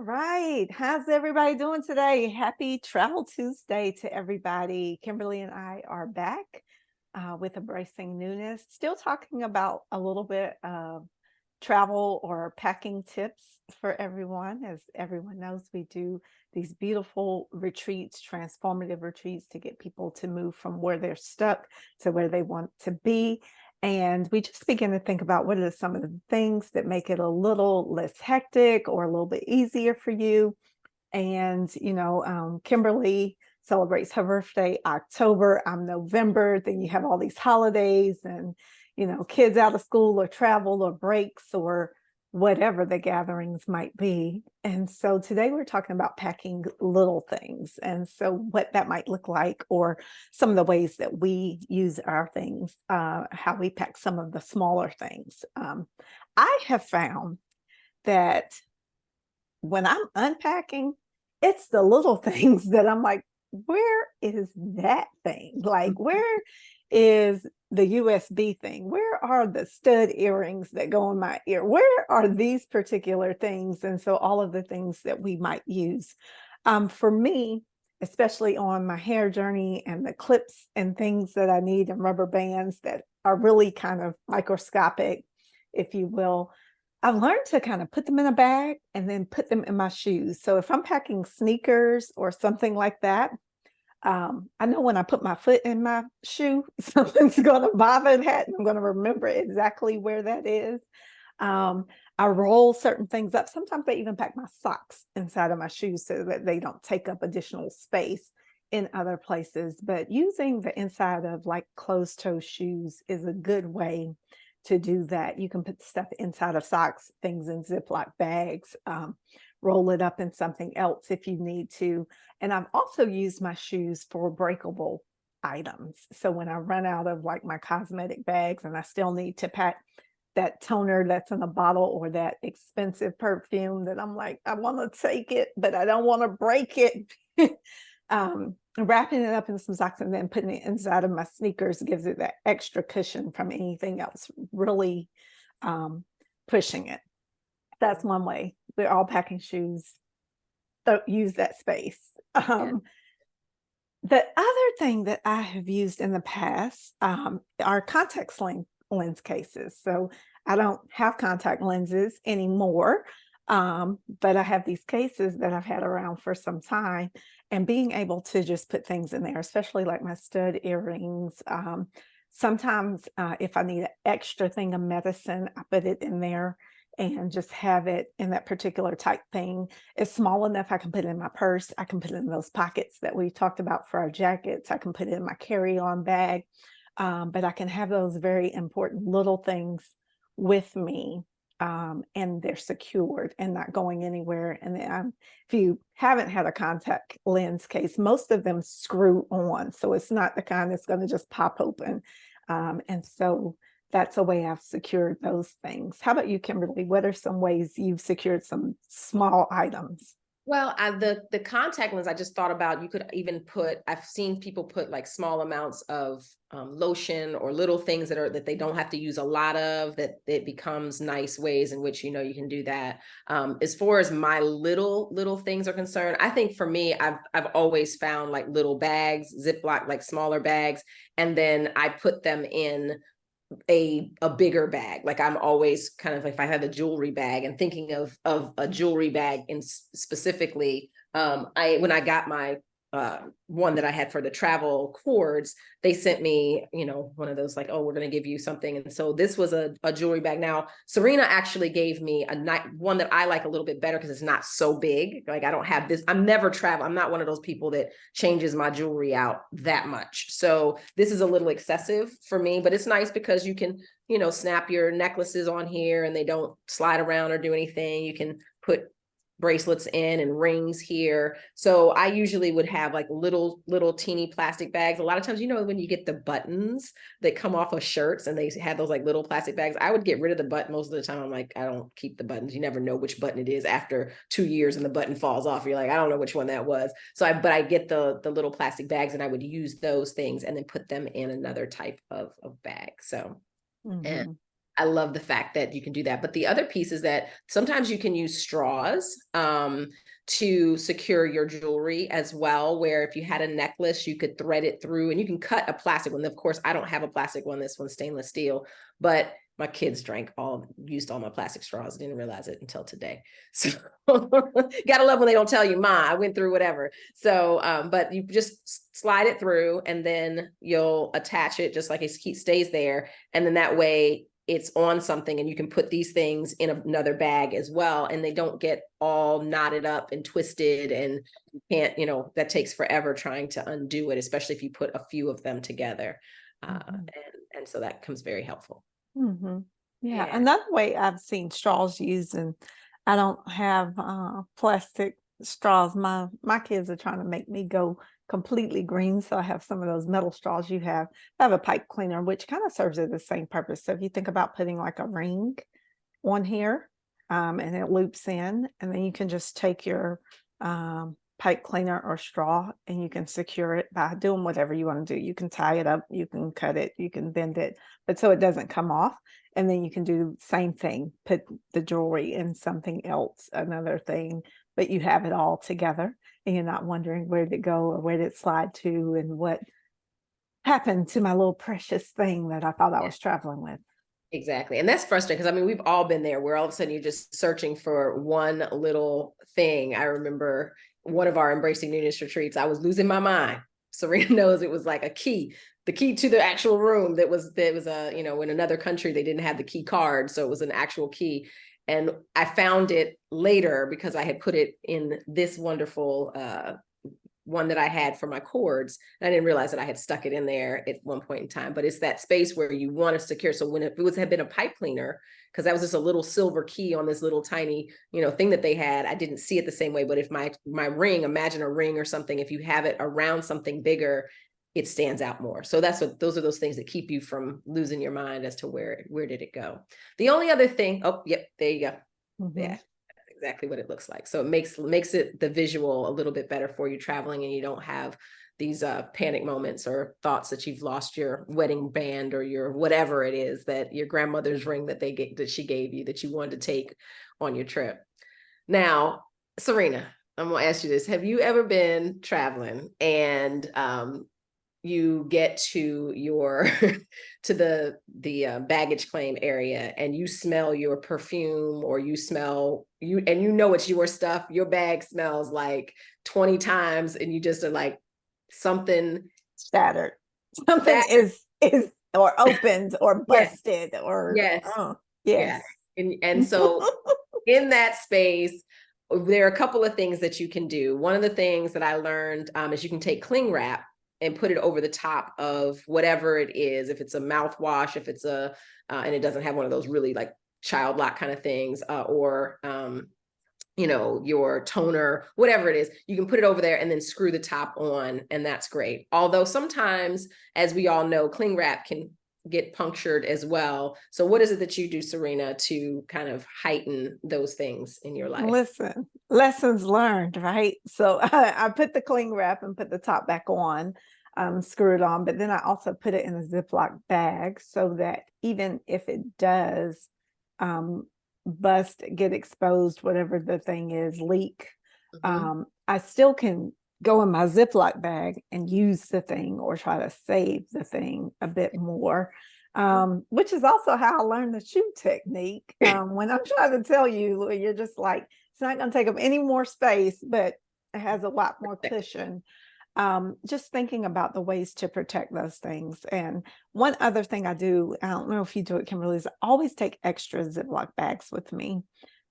right. How's everybody doing today? Happy Travel Tuesday to everybody. Kimberly and I are back with Embracing Newness, still talking about a little bit of travel or packing tips for everyone. As everyone knows, we do these beautiful retreats, transformative retreats to get people to move from where they're stuck to where they want to be. And we just begin to think about what are some of the things that make it a little less hectic or a little bit easier for you. And, Kimberly celebrates her birthday October. I'm November. Then you have all these holidays and, kids out of school or travel or breaks or whatever the gatherings might be. And so today we're talking about packing little things. And so what that might look like, or some of the ways that we use our things, how we pack some of the smaller things. I have found that when I'm unpacking, it's the little things that I'm like, where is that thing? Like, where is the USB thing? Where are the stud earrings that go in my ear? Where are these particular things? And so all of the things that we might use. For me, especially on my hair journey and the clips and things that I need and rubber bands that are really kind of microscopic, if you will, I've learned to kind of put them in a bag and then put them in my shoes. So if I'm packing sneakers or something like that, I know when I put my foot in my shoe, something's going to bother that, and I'm going to remember exactly where that is. I roll certain things up. Sometimes I even pack my socks inside of my shoes so that they don't take up additional space in other places. But using the inside of like closed toe shoes is a good way to do that. You can put stuff inside of socks, things in Ziploc bags, roll it up in something else if you need to. And I've also used my shoes for breakable items. So when I run out of like my cosmetic bags and I still need to pack that toner that's in a bottle or that expensive perfume that I'm like, I want to take it, but I don't want to break it. Wrapping it up in some socks and then putting it inside of my sneakers gives it that extra cushion from anything else really pushing it. That's one way. We're all packing shoes, don't use that space. Yeah. The other thing that I have used in the past are contact lens cases. So I don't have contact lenses anymore, but I have these cases that I've had around for some time, and being able to just put things in there, especially like my stud earrings. Sometimes if I need an extra thing of medicine, I put it in there and just have it in that particular type thing. It's small enough I can put it in my purse. I can put it in those pockets that we talked about for our jackets. I can put it in my carry-on bag. But I can have those very important little things with me, and they're secured and not going anywhere. And then, if you haven't had a contact lens case, most of them screw on. So it's not the kind that's going to just pop open. And so that's a way I've secured those things. How about you, Kimberly? What are some ways you've secured some small items? Well, the contact lens I just thought about, you could even I've seen people put like small amounts of lotion or little things that they don't have to use a lot of, that it becomes nice ways in which, you can do that. As far as my little things are concerned, I think for me, I've always found like little bags, Ziploc, like smaller bags, and then I put them in a bigger bag. Like I'm always kind of, if I had a jewelry bag and thinking of a jewelry bag in specifically, when I got my one that I had for the travel cords, they sent me, one of those like, oh, we're going to give you something. And so this was a jewelry bag. Now, Serena actually gave me one that I like a little bit better because it's not so big. Like I don't have this, I'm never travel. I'm not one of those people that changes my jewelry out that much. So this is a little excessive for me, but it's nice because you can, snap your necklaces on here and they don't slide around or do anything. You can put bracelets in and rings here. So I usually would have like little teeny plastic bags. A lot of times, when you get the buttons that come off of shirts and they have those like little plastic bags, I would get rid of the button most of the time. I'm like, I don't keep the buttons. You never know which button it is after 2 years and the button falls off. You're like, I don't know which one that was. So but I get the little plastic bags and I would use those things and then put them in another type of bag. So, and I love the fact that you can do that. But the other piece is that sometimes you can use straws to secure your jewelry as well, where if you had a necklace, you could thread it through and you can cut a plastic one. Of course, I don't have a plastic one. This one's stainless steel, but my kids used all my plastic straws. Didn't realize it until today. So gotta love when they don't tell you, Ma, I went through whatever. So, but you just slide it through and then you'll attach it just like it stays there. And then that way it's on something and you can put these things in another bag as well. And they don't get all knotted up and twisted and you can't, that takes forever trying to undo it, especially if you put a few of them together. And so that comes very helpful. Yeah, another way I've seen straws used, and I don't have plastic straws. My kids are trying to make me go completely green, so I have some of those metal straws you have. I have a pipe cleaner, which kind of serves as the same purpose. So if you think about putting like a ring on here, and it loops in, and then you can just take your pipe cleaner or straw and you can secure it by doing whatever you want to do. You can tie it up, you can cut it, you can bend it, but so it doesn't come off. And then you can do the same thing, put the jewelry in something else, another thing, but you have it all together and you're not wondering where did it go or where did it slide to and what happened to my little precious thing that I thought I was traveling with. Exactly. And that's frustrating because we've all been there where all of a sudden you're just searching for one little thing. I remember one of our Embracing Newness retreats, I was losing my mind. Serena knows it was like a key, the key to the actual room that was in another country, they didn't have the key card. So it was an actual key. And I found it later because I had put it in this wonderful one that I had for my cords. I didn't realize that I had stuck it in there at one point in time, but it's that space where you want to secure. So when it had been a pipe cleaner, because that was just a little silver key on this little tiny, thing that they had, I didn't see it the same way. But if my ring, imagine a ring or something, if you have it around something bigger, it stands out more. So those are those things that keep you from losing your mind as to where did it go. The only other thing, oh, yep, there you go. Yeah. Exactly what it looks like. So it makes it the visual a little bit better for you traveling and you don't have these panic moments or thoughts that you've lost your wedding band or your whatever it is, that your grandmother's ring that she gave you that you wanted to take on your trip. Now, Serena, I'm gonna ask you this. Have you ever been traveling and you get to your to the baggage claim area and you smell your perfume or you smell and it's your stuff, your bag smells like 20 times and you just are like something shattered, something is or opened or busted or yes. And so in that space there are a couple of things that you can do. One of the things that I learned is you can take cling wrap and put it over the top of whatever it is. If it's a mouthwash, if it's and it doesn't have one of those really like child lock kind of things, or your toner, whatever it is, you can put it over there and then screw the top on, and that's great. Although sometimes, as we all know, cling wrap can get punctured as well. So what is it that you do, Serena, to kind of heighten those things in your life? Listen, lessons learned, right? So I put the cling wrap and put the top back on, screw it on, but then I also put it in a Ziploc bag so that even if it does bust, get exposed, whatever the thing is, leak, I still can go in my Ziploc bag and use the thing or try to save the thing a bit more, which is also how I learned the shoe technique. When I'm trying to tell you, you're just like, it's not going to take up any more space, but it has a lot more cushion. Just thinking about the ways to protect those things. And one other thing I do, I don't know if you do it, Kimberly, is I always take extra Ziploc bags with me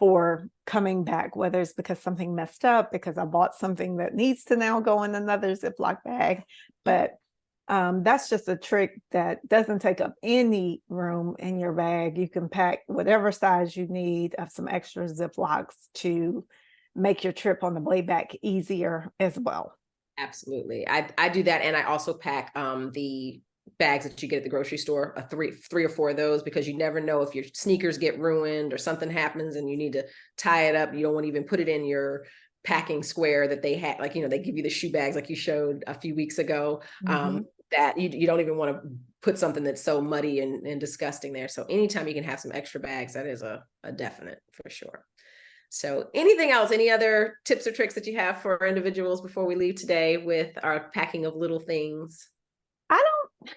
for coming back, whether it's because something messed up, because I bought something that needs to now go in another Ziploc bag. But that's just a trick that doesn't take up any room in your bag. You can pack whatever size you need of some extra Ziplocs to make your trip on the way back easier as well. Absolutely. I do that. And I also pack the bags that you get at the grocery store, three or four of those, because you never know if your sneakers get ruined or something happens and you need to tie it up. You don't want to even put it in your packing square that they had, like, they give you the shoe bags like you showed a few weeks ago. that. You don't even want to put something that's so muddy and disgusting there. So anytime you can have some extra bags, that is a definite for sure. So anything else, any other tips or tricks that you have for individuals before we leave today with our packing of little things? I don't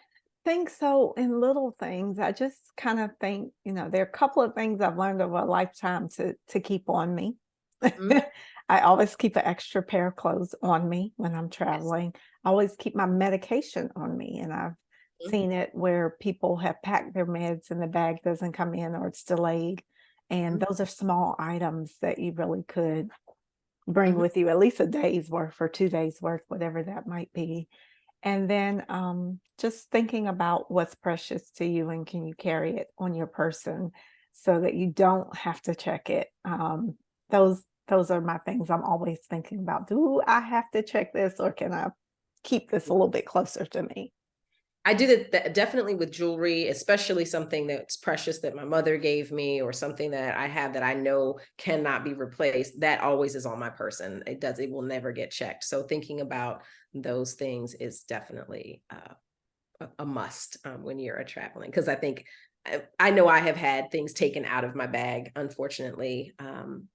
think so in little things. I just kind of think, there are a couple of things I've learned over a lifetime to keep on me. Mhm. I always keep an extra pair of clothes on me when I'm Yes. traveling. I always keep my medication on me, and I've Mhm. seen it where people have packed their meds and the bag doesn't come in or it's delayed. And Mhm. those are small items that you really could bring Mhm. with you at least a day's worth or 2 days worth, whatever that might be. And then just thinking about what's precious to you and can you carry it on your person so that you don't have to check it. Those are my things I'm always thinking about. Do I have to check this or can I keep this a little bit closer to me? I do that definitely with jewelry, especially something that's precious that my mother gave me or something that I have that I know cannot be replaced. That always is on my person. It will never get checked. So thinking about those things is definitely a must when you're traveling. Because I think I know I have had things taken out of my bag, unfortunately.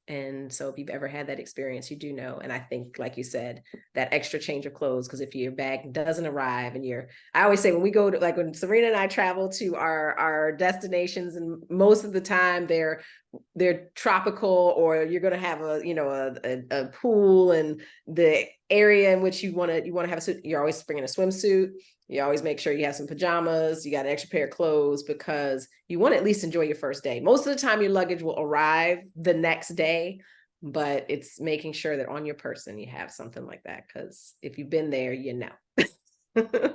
And so if you've ever had that experience, you do know. And I think, like you said, that extra change of clothes, because if your bag doesn't arrive and I always say when we go to, like when Serena and I travel to our destinations, and most of the time they're tropical, or you're going to have a pool, and the area in which you want to have a suit, you're always bringing a swimsuit. You always make sure you have some pajamas, you got an extra pair of clothes, because you want to at least enjoy your first day. Most of the time your luggage will arrive the next day, but it's making sure that on your person you have something like that, because if you've been there, you know.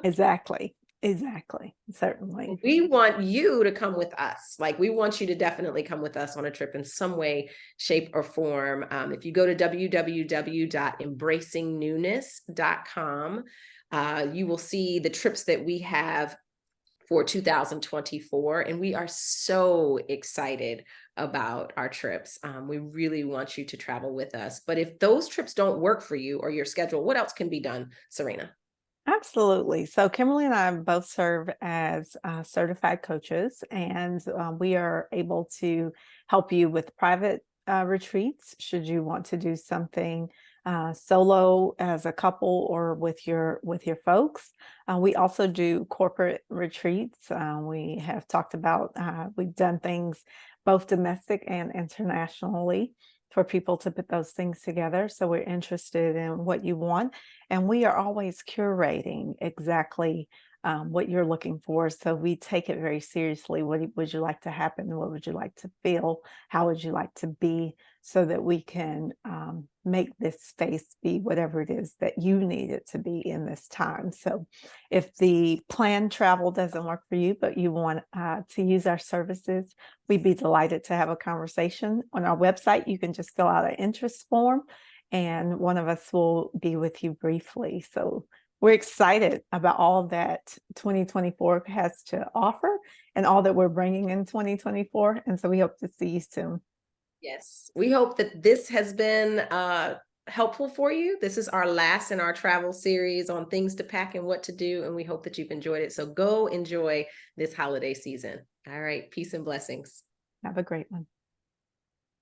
Exactly. Exactly. Certainly. We want you to come with us. Like, we want you to definitely come with us on a trip in some way, shape, or form. If you go to www.embracingnewness.com, you will see the trips that we have for 2024. And we are so excited about our trips. We really want you to travel with us. But if those trips don't work for you or your schedule, what else can be done, Serena? Absolutely. So Kimberly and I both serve as certified coaches, and we are able to help you with private retreats should you want to do something solo as a couple or with your folks. We also do corporate retreats. We have talked about we've done things both domestic and internationally for people to put those things together. So we're interested in what you want. And we are always curating exactly what you're looking for. So we take it very seriously. What would you like to happen? What would you like to feel? How would you like to be? So that we can make this space be whatever it is that you need it to be in this time. So if the planned travel doesn't work for you, but you want to use our services, we'd be delighted to have a conversation. On our website, you can just fill out an interest form and one of us will be with you briefly. So we're excited about all that 2024 has to offer and all that we're bringing in 2024. And so we hope to see you soon. Yes, we hope that this has been helpful for you. This is our last in our travel series on things to pack and what to do, and we hope that you've enjoyed it. So go enjoy this holiday season. All right, peace and blessings. Have a great one.